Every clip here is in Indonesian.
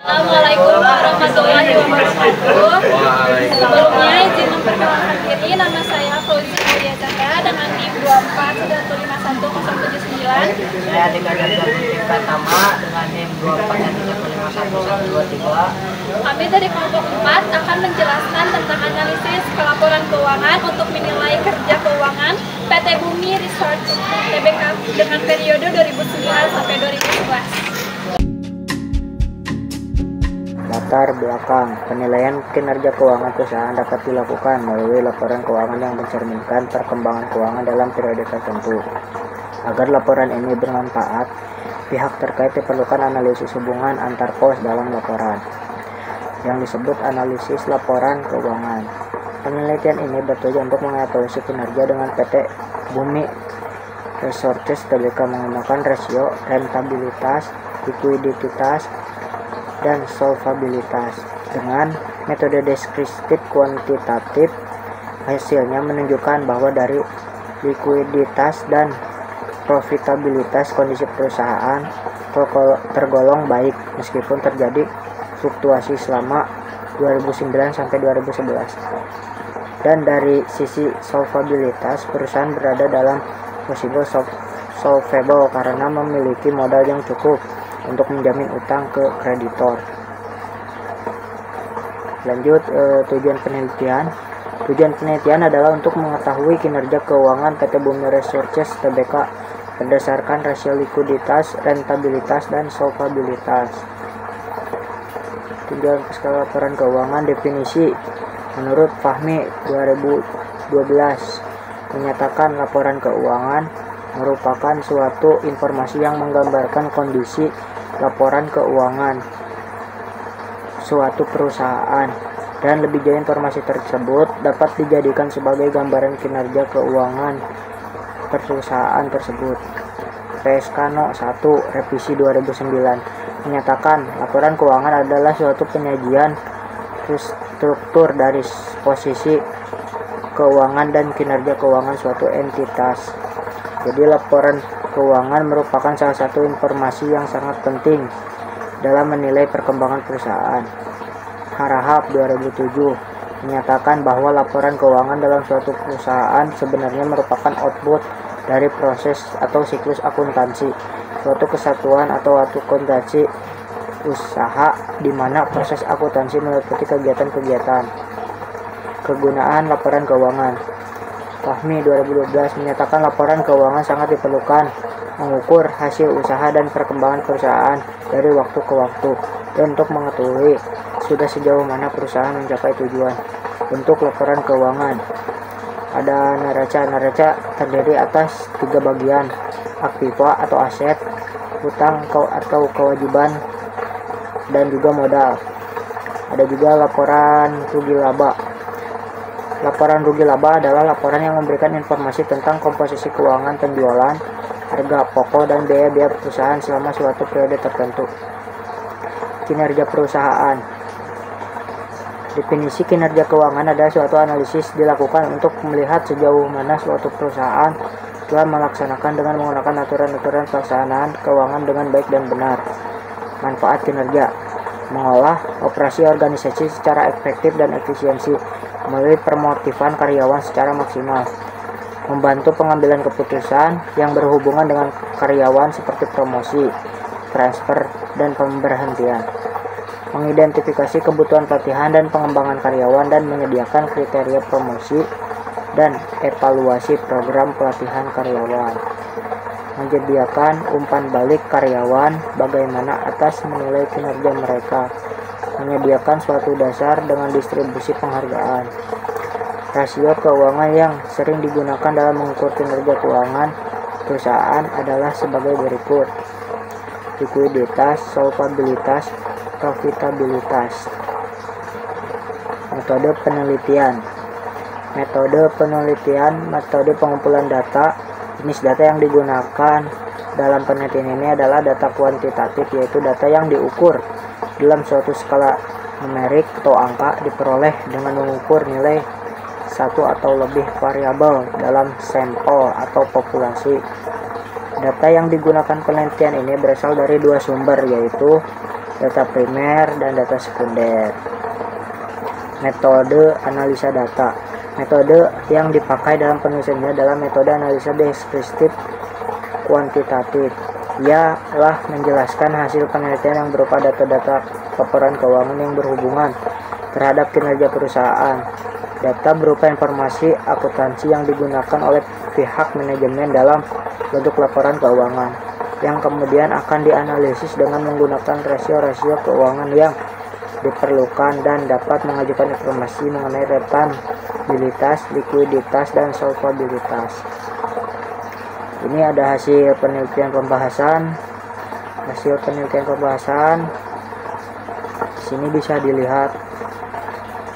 Assalamualaikum warahmatullahi wabarakatuh. Sebelumnya izin memperkenalkan diri, nama saya Fauzi Aulia Zahra dengan NIM 24911079. Saya Adik Gajar Pratama dengan NIM 24151123. Kami dari kelompok 4 akan menjelaskan tentang analisis pelaporan keuangan untuk menilai kerja keuangan PT Bumi Research Tbk dengan periode 2009 sampai 2011. Latar belakang penilaian kinerja keuangan perusahaan dapat dilakukan melalui laporan keuangan yang mencerminkan perkembangan keuangan dalam periode tertentu. Agar laporan ini bermanfaat, pihak terkait diperlukan analisis hubungan antar pos dalam laporan, yang disebut analisis laporan keuangan. Penelitian ini bertujuan untuk mengevaluasi kinerja dengan PT Bumi Resources Tbk menggunakan rasio rentabilitas, likuiditas, dan solvabilitas. Dengan metode deskriptif kuantitatif, hasilnya menunjukkan bahwa dari likuiditas dan profitabilitas kondisi perusahaan tergolong baik meskipun terjadi fluktuasi selama 2009 sampai 2011. Dan dari sisi solvabilitas, perusahaan berada dalam posisi solvable karena memiliki modal yang cukup untuk menjamin utang ke kreditor. Lanjut, tujuan penelitian. Tujuan penelitian adalah untuk mengetahui kinerja keuangan PT Bumi Resources Tbk berdasarkan rasio likuiditas, rentabilitas, dan solvabilitas. Tujuan skala laporan keuangan. Definisi menurut Fahmi 2012 menyatakan laporan keuangan merupakan suatu informasi yang menggambarkan kondisi laporan keuangan suatu perusahaan, dan lebih jauh informasi tersebut dapat dijadikan sebagai gambaran kinerja keuangan perusahaan tersebut. PSK No. 1 Revisi 2009 menyatakan laporan keuangan adalah suatu penyajian struktur dari posisi keuangan dan kinerja keuangan suatu entitas. Jadi laporan keuangan merupakan salah satu informasi yang sangat penting dalam menilai perkembangan perusahaan. Harahap 2007 menyatakan bahwa laporan keuangan dalam suatu perusahaan sebenarnya merupakan output dari proses atau siklus akuntansi suatu kesatuan atau akuntansi usaha di mana proses akuntansi meliputi kegiatan-kegiatan. Kegunaan laporan keuangan. Fahmi 2012 menyatakan laporan keuangan sangat diperlukan mengukur hasil usaha dan perkembangan perusahaan dari waktu ke waktu, dan untuk mengetahui sudah sejauh mana perusahaan mencapai tujuan. Bentuk laporan keuangan. Ada neraca. Neraca terdiri atas 3 bagian: aktiva atau aset, hutang atau kewajiban, dan juga modal. Ada juga laporan rugi laba. Laporan rugi laba adalah laporan yang memberikan informasi tentang komposisi keuangan penjualan, harga pokok, dan biaya-biaya perusahaan selama suatu periode tertentu. Kinerja perusahaan. Definisi kinerja keuangan adalah suatu analisis dilakukan untuk melihat sejauh mana suatu perusahaan telah melaksanakan dengan menggunakan aturan-aturan pelaksanaan keuangan dengan baik dan benar. Manfaat kinerja. Mengolah operasi organisasi secara efektif dan efisiensi melalui pemotivasi karyawan secara maksimal, membantu pengambilan keputusan yang berhubungan dengan karyawan seperti promosi, transfer, dan pemberhentian, mengidentifikasi kebutuhan pelatihan dan pengembangan karyawan dan menyediakan kriteria promosi dan evaluasi program pelatihan karyawan, menyediakan umpan balik karyawan bagaimana atas menilai kinerja mereka, menyediakan suatu dasar dengan distribusi penghargaan. Rasio keuangan yang sering digunakan dalam mengukur kinerja keuangan perusahaan adalah sebagai berikut: likuiditas, solvabilitas, profitabilitas. Metode penelitian. Metode pengumpulan data. Jenis data yang digunakan dalam penelitian ini adalah data kuantitatif, yaitu data yang diukur dalam suatu skala numerik atau angka diperoleh dengan mengukur nilai satu atau lebih variabel dalam sampel atau populasi. Data yang digunakan penelitian ini berasal dari 2 sumber, yaitu data primer, dan data sekunder. Metode analisa data. Metode yang dipakai dalam penulisannya adalah metode analisa deskriptif kuantitatif. Ialah menjelaskan hasil penelitian yang berupa data-data laporan keuangan yang berhubungan terhadap kinerja perusahaan. Data berupa informasi akuntansi yang digunakan oleh pihak manajemen dalam bentuk laporan keuangan, yang kemudian akan dianalisis dengan menggunakan rasio-rasio keuangan yang diperlukan dan dapat mengajukan informasi mengenai rentabilitas, likuiditas, dan solvabilitas. Ini ada hasil penelitian pembahasan. Di sini bisa dilihat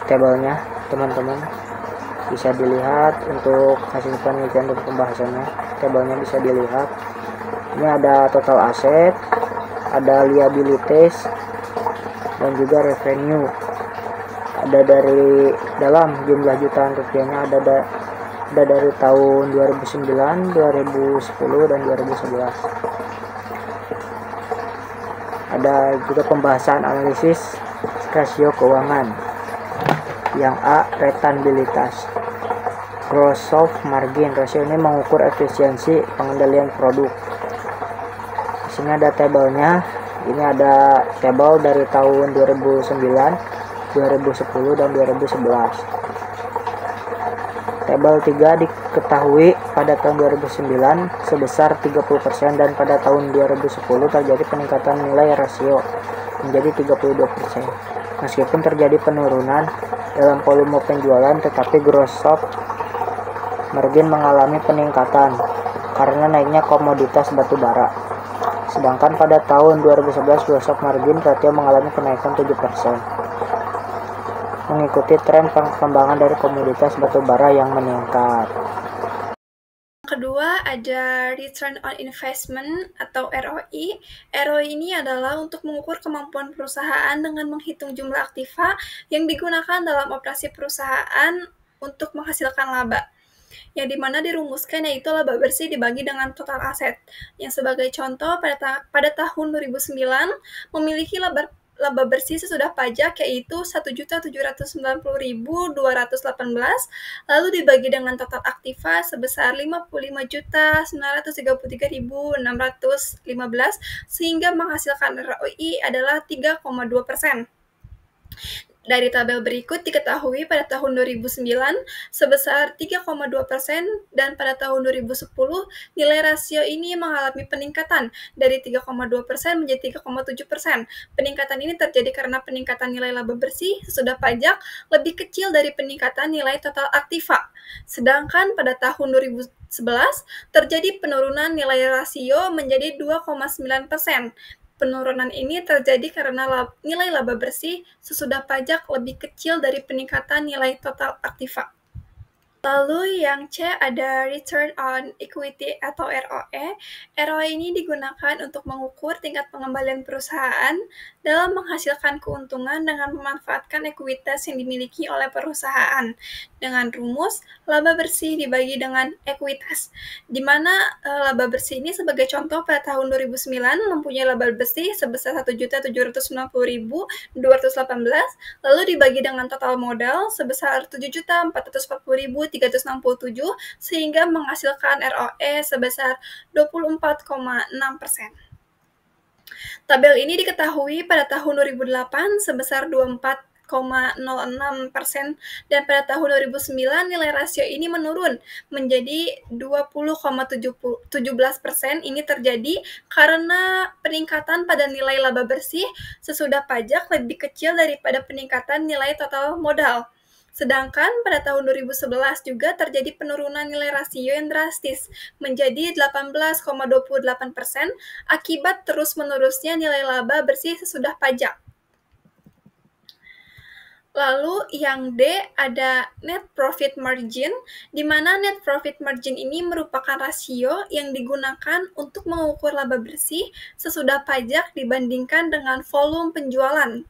tabelnya, teman-teman. Bisa dilihat untuk hasil penelitian dan pembahasannya. Tabelnya bisa dilihat. Ini ada total aset, ada liabilities, dan juga revenue. Ada dari dalam jumlah jutaan rupiahnya, ada dari tahun 2009, 2010, dan 2011. Ada juga pembahasan analisis rasio keuangan. Yang A, rentabilitas. Gross of margin. Rasio ini mengukur efisiensi pengendalian produk. Di sini ada tabelnya. Ini ada tabel dari tahun 2009, 2010, dan 2011. Tabel 3 diketahui pada tahun 2009 sebesar 30% dan pada tahun 2010 terjadi peningkatan nilai rasio menjadi 32%. Meskipun terjadi penurunan dalam volume penjualan, tetapi gross of margin mengalami peningkatan karena naiknya komoditas batu bara. Sedangkan pada tahun 2011 gross of margin ratio mengalami kenaikan 7%. Mengikuti tren perkembangan dari komoditas batu bara yang meningkat. Kedua ada Return on Investment atau ROI. ROI ini adalah untuk mengukur kemampuan perusahaan dengan menghitung jumlah aktiva yang digunakan dalam operasi perusahaan untuk menghasilkan laba. Yang dimana dirumuskan yaitu laba bersih dibagi dengan total aset. Yang sebagai contoh pada tahun 2009 memiliki laba bersih sesudah pajak yaitu 1.790.218, lalu dibagi dengan total aktiva sebesar 55.933.615 sehingga menghasilkan ROI adalah 3,2%. Dari tabel berikut diketahui pada tahun 2009 sebesar 3,2% dan pada tahun 2010 nilai rasio ini mengalami peningkatan dari 3,2% menjadi 3,7%. Peningkatan ini terjadi karena peningkatan nilai laba bersih sesudah pajak lebih kecil dari peningkatan nilai total aktiva. Sedangkan pada tahun 2011 terjadi penurunan nilai rasio menjadi 2,9%. Penurunan ini terjadi karena nilai laba bersih sesudah pajak lebih kecil dari peningkatan nilai total aktiva. Lalu yang C ada Return on Equity atau ROE. ROE ini digunakan untuk mengukur tingkat pengembalian perusahaan dalam menghasilkan keuntungan dengan memanfaatkan ekuitas yang dimiliki oleh perusahaan. Dengan rumus, laba bersih dibagi dengan ekuitas, di mana laba bersih ini sebagai contoh pada tahun 2009 mempunyai laba bersih sebesar 1.790.218, lalu dibagi dengan total modal sebesar 7.440.367 sehingga menghasilkan ROE sebesar 24,6%. Tabel ini diketahui pada tahun 2008 sebesar 24,06% dan pada tahun 2009 nilai rasio ini menurun menjadi 20,17%. Ini terjadi karena peningkatan pada nilai laba bersih sesudah pajak lebih kecil daripada peningkatan nilai total modal. Sedangkan pada tahun 2011 juga terjadi penurunan nilai rasio yang drastis menjadi 18,28% akibat terus-menerusnya nilai laba bersih sesudah pajak. Lalu yang D ada net profit margin, di mana net profit margin ini merupakan rasio yang digunakan untuk mengukur laba bersih sesudah pajak dibandingkan dengan volume penjualan.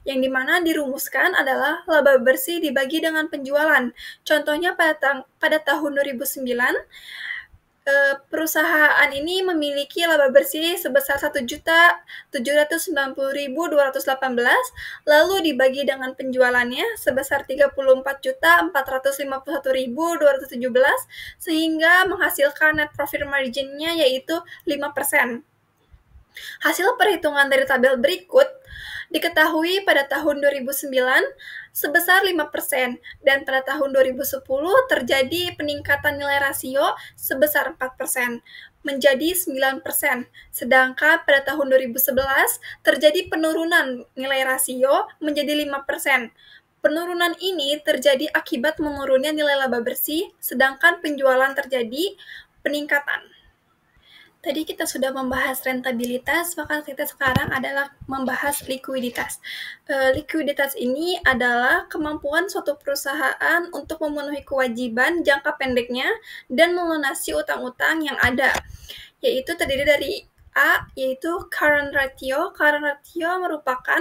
Yang dimana dirumuskan adalah laba bersih dibagi dengan penjualan. Contohnya pada tahun 2009, Perusahaan ini memiliki laba bersih sebesar 1.790.218, lalu dibagi dengan penjualannya sebesar 34.451.217, sehingga menghasilkan net profit margin-nya yaitu 5%. Hasil perhitungan dari tabel berikut diketahui pada tahun 2009 sebesar 5% dan pada tahun 2010 terjadi peningkatan nilai rasio sebesar 4% menjadi 9%, sedangkan pada tahun 2011 terjadi penurunan nilai rasio menjadi 5%. Penurunan ini terjadi akibat menurunnya nilai laba bersih, sedangkan penjualan terjadi peningkatan. Tadi kita sudah membahas rentabilitas, maka kita sekarang adalah membahas likuiditas. Likuiditas ini adalah kemampuan suatu perusahaan untuk memenuhi kewajiban jangka pendeknya dan melunasi utang-utang yang ada, yaitu terdiri dari A, yaitu current ratio. Current ratio merupakan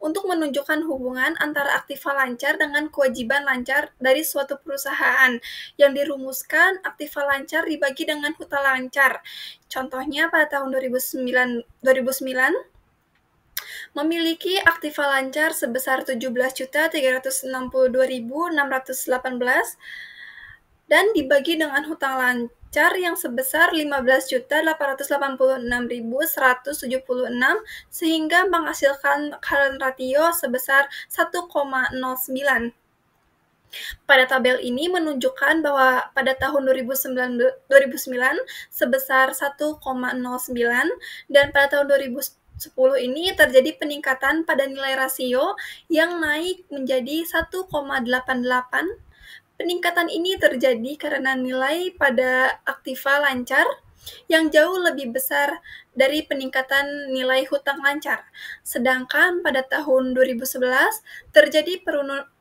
untuk menunjukkan hubungan antara aktiva lancar dengan kewajiban lancar dari suatu perusahaan. Yang dirumuskan, aktiva lancar dibagi dengan hutang lancar. Contohnya pada tahun 2009 memiliki aktiva lancar sebesar 17.362.618 dan dibagi dengan hutang lancar yang sebesar 15.886.176 sehingga menghasilkan current ratio sebesar 1,09. Pada tabel ini menunjukkan bahwa pada tahun 2009 sebesar 1,09 dan pada tahun 2010 ini terjadi peningkatan pada nilai rasio yang naik menjadi 1,88. Peningkatan ini terjadi karena nilai pada aktiva lancar yang jauh lebih besar dari peningkatan nilai hutang lancar. Sedangkan pada tahun 2011 terjadi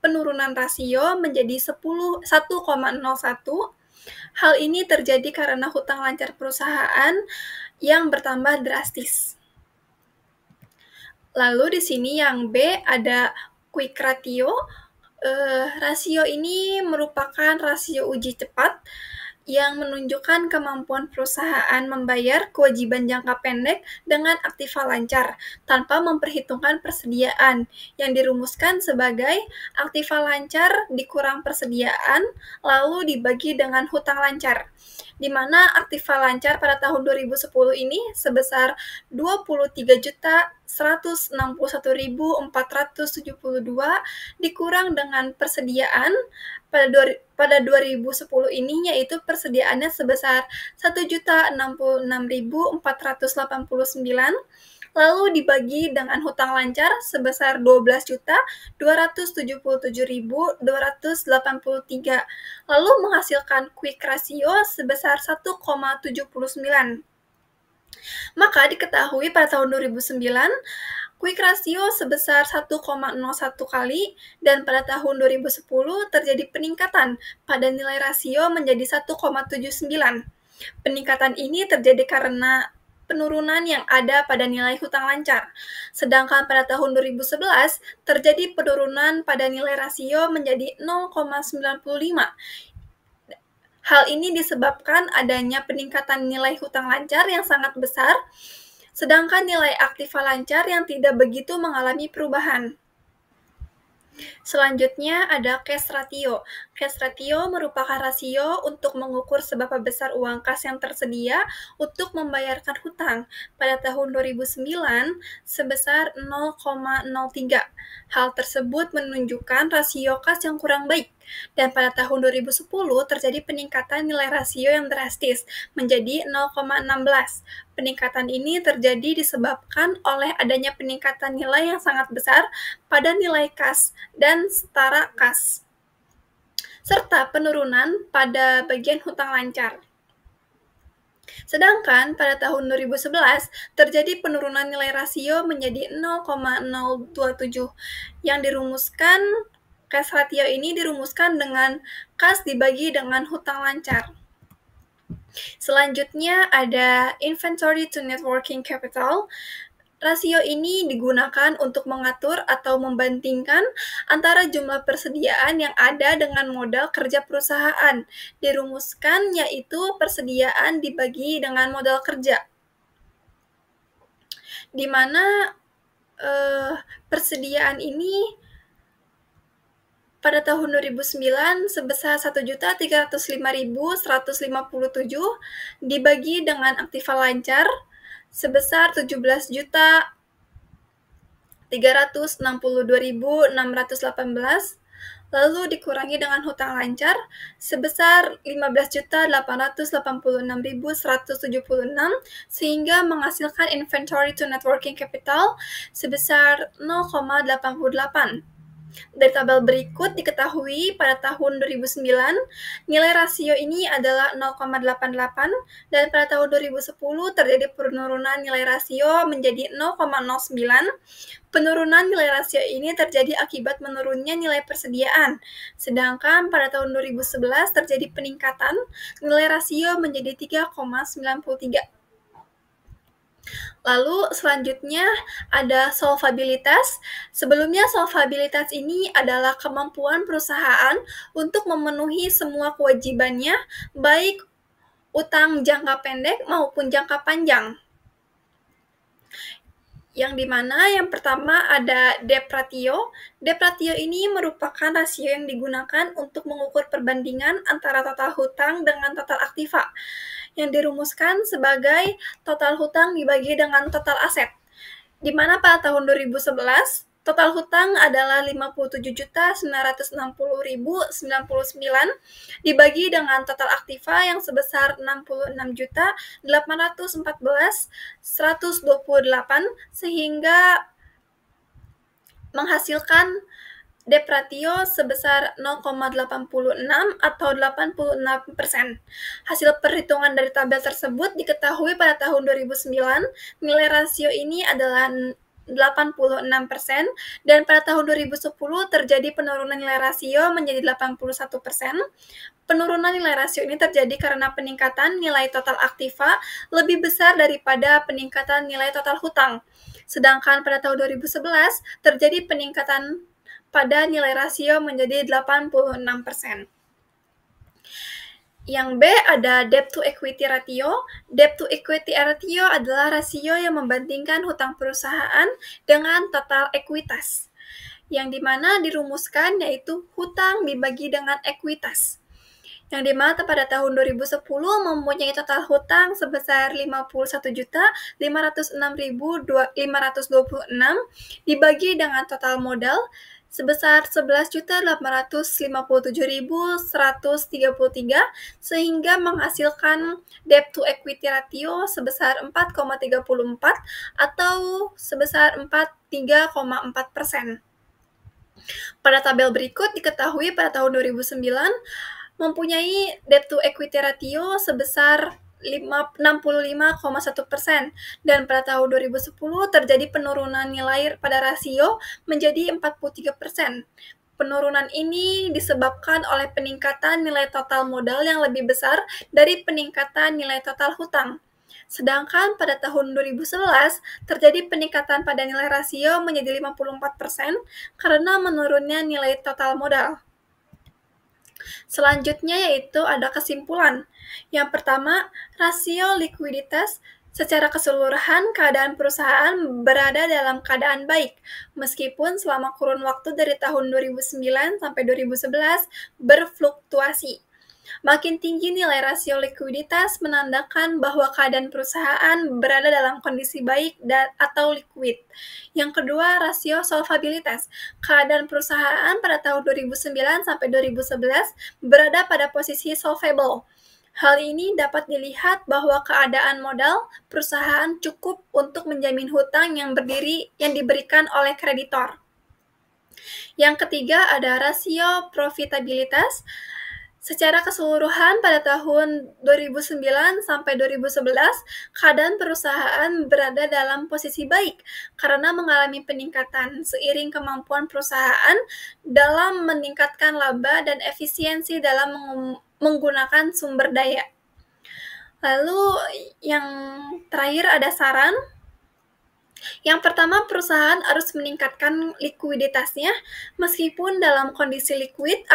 penurunan rasio menjadi 1,01. Hal ini terjadi karena hutang lancar perusahaan yang bertambah drastis. Lalu di sini yang B ada quick ratio. Rasio ini merupakan rasio uji cepat yang menunjukkan kemampuan perusahaan membayar kewajiban jangka pendek dengan aktiva lancar tanpa memperhitungkan persediaan, yang dirumuskan sebagai aktiva lancar dikurang persediaan lalu dibagi dengan hutang lancar, di mana aktiva lancar pada tahun 2010 ini sebesar 23.161.472 dikurang dengan persediaan pada 2010 ini, yaitu persediaannya sebesar 1.066.489 lalu dibagi dengan hutang lancar sebesar 12.277.283 lalu menghasilkan quick ratio sebesar 1,79. Maka diketahui pada tahun 2009 quick ratio sebesar 1,01 kali dan pada tahun 2010 terjadi peningkatan pada nilai rasio menjadi 1,79. Peningkatan ini terjadi karena penurunan yang ada pada nilai hutang lancar. Sedangkan pada tahun 2011 terjadi penurunan pada nilai rasio menjadi 0,95. Hal ini disebabkan adanya peningkatan nilai hutang lancar yang sangat besar, sedangkan nilai aktiva lancar yang tidak begitu mengalami perubahan. Selanjutnya ada cash ratio. Cash ratio merupakan rasio untuk mengukur seberapa besar uang kas yang tersedia untuk membayarkan hutang. Pada tahun 2009 sebesar 0,03. Hal tersebut menunjukkan rasio kas yang kurang baik. Dan pada tahun 2010 terjadi peningkatan nilai rasio yang drastis menjadi 0,16. Peningkatan ini terjadi disebabkan oleh adanya peningkatan nilai yang sangat besar pada nilai kas dan setara kas, serta penurunan pada bagian hutang lancar. Sedangkan pada tahun 2011 terjadi penurunan nilai rasio menjadi 0,027 yang dirumuskan. Cash ratio ini dirumuskan dengan kas dibagi dengan hutang lancar. Selanjutnya ada inventory to net working capital. Rasio ini digunakan untuk mengatur atau membandingkan antara jumlah persediaan yang ada dengan modal kerja perusahaan. Dirumuskan yaitu persediaan dibagi dengan modal kerja, di mana persediaan ini pada tahun 2009 sebesar 1.305.157 dibagi dengan aktiva lancar sebesar 17.362.618, lalu dikurangi dengan hutang lancar sebesar 15.886.176 sehingga menghasilkan inventory to net working capital sebesar 0,88. Dari tabel berikut diketahui pada tahun 2009 nilai rasio ini adalah 0,88 dan pada tahun 2010 terjadi penurunan nilai rasio menjadi 0,09. Penurunan nilai rasio ini terjadi akibat menurunnya nilai persediaan, sedangkan pada tahun 2011 terjadi peningkatan nilai rasio menjadi 3,93. Lalu selanjutnya ada solvabilitas. Sebelumnya solvabilitas ini adalah kemampuan perusahaan untuk memenuhi semua kewajibannya, baik utang jangka pendek maupun jangka panjang. Yang dimana yang pertama ada debt ratio. Debt ratio ini merupakan rasio yang digunakan untuk mengukur perbandingan antara total hutang dengan total aktiva, yang dirumuskan sebagai total hutang dibagi dengan total aset, di mana pada tahun 2011 total hutang adalah 57.960.099 dibagi dengan total aktiva yang sebesar 66.814.128 sehingga menghasilkan debt ratio sebesar 0,86 atau 86%. Hasil perhitungan dari tabel tersebut diketahui pada tahun 2009 nilai rasio ini adalah 86% dan pada tahun 2010 terjadi penurunan nilai rasio menjadi 81%. Penurunan nilai rasio ini terjadi karena peningkatan nilai total aktiva lebih besar daripada peningkatan nilai total hutang. Sedangkan pada tahun 2011 terjadi peningkatan pada nilai rasio menjadi 86%. Yang B ada debt to equity ratio. Debt to equity ratio adalah rasio yang membandingkan hutang perusahaan dengan total ekuitas, yang dimana dirumuskan yaitu hutang dibagi dengan ekuitas, yang dimana pada tahun 2010 mempunyai total hutang sebesar 51.506.526 dibagi dengan total modal sebesar 11.857.133 sehingga menghasilkan debt to equity ratio sebesar 4,34 atau sebesar 43,4%. Pada tabel berikut diketahui pada tahun 2009 mempunyai debt to equity ratio sebesar 65,1% dan pada tahun 2010 terjadi penurunan nilai pada rasio menjadi 43%. Penurunan ini disebabkan oleh peningkatan nilai total modal yang lebih besar dari peningkatan nilai total hutang. Sedangkan pada tahun 2011 terjadi peningkatan pada nilai rasio menjadi 54% karena menurunnya nilai total modal. Selanjutnya yaitu ada kesimpulan. Yang pertama, rasio likuiditas secara keseluruhan keadaan perusahaan berada dalam keadaan baik, meskipun selama kurun waktu dari tahun 2009 sampai 2011 berfluktuasi. Makin tinggi nilai rasio likuiditas menandakan bahwa keadaan perusahaan berada dalam kondisi baik atau liquid. Yang kedua, rasio solvabilitas. Keadaan perusahaan pada tahun 2009 sampai 2011 berada pada posisi solvable. Hal ini dapat dilihat bahwa keadaan modal perusahaan cukup untuk menjamin hutang yang diberikan oleh kreditor. Yang ketiga ada rasio profitabilitas. Secara keseluruhan pada tahun 2009 sampai 2011, keadaan perusahaan berada dalam posisi baik karena mengalami peningkatan seiring kemampuan perusahaan dalam meningkatkan laba dan efisiensi dalam menggunakan sumber daya. Lalu yang terakhir ada saran. Yang pertama, perusahaan harus meningkatkan likuiditasnya meskipun dalam kondisi likuid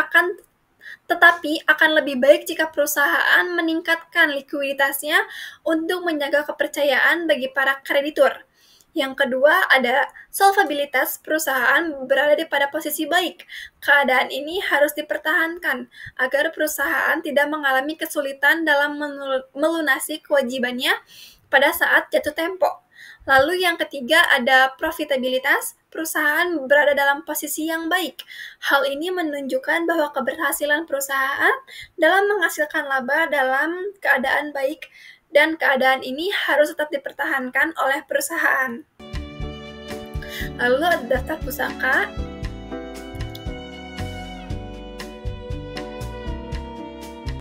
tetapi akan lebih baik jika perusahaan meningkatkan likuiditasnya untuk menjaga kepercayaan bagi para kreditur. Yang kedua, ada solvabilitas perusahaan berada pada posisi baik. Keadaan ini harus dipertahankan agar perusahaan tidak mengalami kesulitan dalam melunasi kewajibannya pada saat jatuh tempo. Lalu yang ketiga ada profitabilitas, perusahaan berada dalam posisi yang baik. Hal ini menunjukkan bahwa keberhasilan perusahaan dalam menghasilkan laba dalam keadaan baik dan keadaan ini harus tetap dipertahankan oleh perusahaan. Lalu ada daftar pusaka.